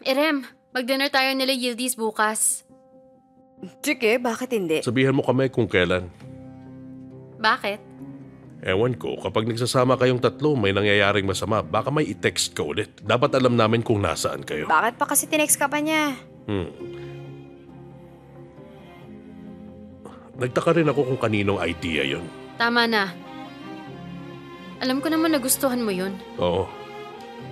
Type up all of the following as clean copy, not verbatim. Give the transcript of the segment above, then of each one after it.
Irem, mag-dinner tayo nila Yildiz bukas. Sige, bakit hindi? Sabihan mo kami kung kailan. Bakit? Ewan ko, kapag nagsasama kayong tatlo, may nangyayaring masama, baka may i-text ka ulit. Dapat alam namin kung nasaan kayo. Bakit pa kasi tinext ka pa niya? Nagtaka rin ako kung kaninong idea yon. Tama na. Alam ko naman nagustuhan mo yun. Oo.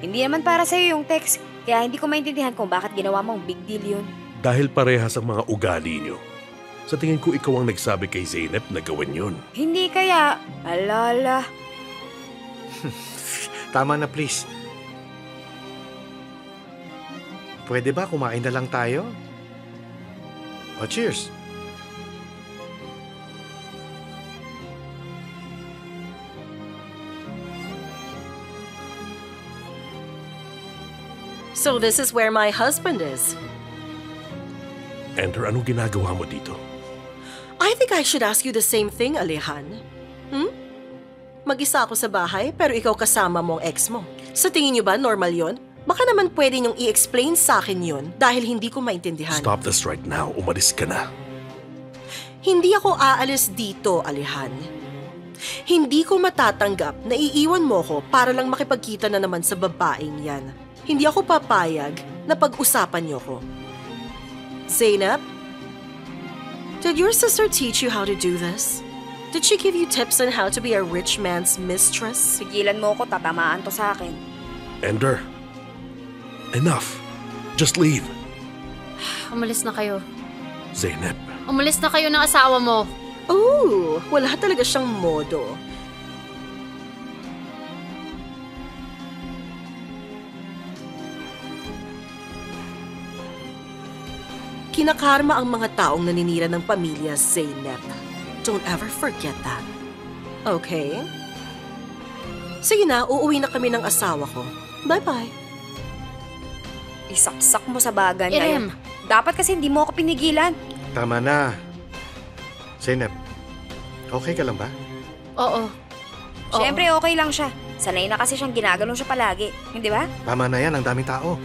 Hindi naman para sa'yo yung text. Kaya hindi ko maintindihan kung bakit ginawa mong big deal yun. Dahil parehas ang mga ugali nyo. Sa tingin ko, ikaw ang nagsabi kay Zeynep na gawin yun. Hindi kaya. Alala. Tama na, please. Pwede ba kumain na lang tayo? O, cheers. So this is where my husband is. Enter, anong ginagawa mo dito? I think I should ask you the same thing, Alehan. Mag-isa ako sa bahay, pero ikaw kasama mo ang ex mo. Sa tingin niyo ba normal yon? Baka naman pwede niyong i-explain sa akin yon dahil hindi ko maintindihan. Stop this right now. Umalis ka na. Hindi ako aalis dito, Alehan. Hindi ko matatanggap na iiwan mo ko para lang makipagkita na naman sa babaeng yan. Hindi ako papayag na pag-usapan niyo ko. Zeynep, did your sister teach you how to do this? Did she give you tips on how to be a rich man's mistress? Pigilan mo ko, tatamaan to sa akin. Ender, enough. Just leave. Umalis na kayo. Zeynep. Umalis na kayo ng asawa mo. Ooh, wala talaga siyang modo. Kinakarma ang mga taong naninira ng pamilya, Zeynep. Don't ever forget that. Okay? Sige na, uuwi na kami ng asawa ko. Bye-bye. Isaksak mo sa bagan na Irem. yun. Dapat kasi hindi mo ako pinigilan. Tama na. Zeynep, okay ka lang ba? Oo. Siyempre okay lang siya. Sanay na kasi siyang ginagano siya palagi. Hindi ba? Tama na yan, ang daming tao.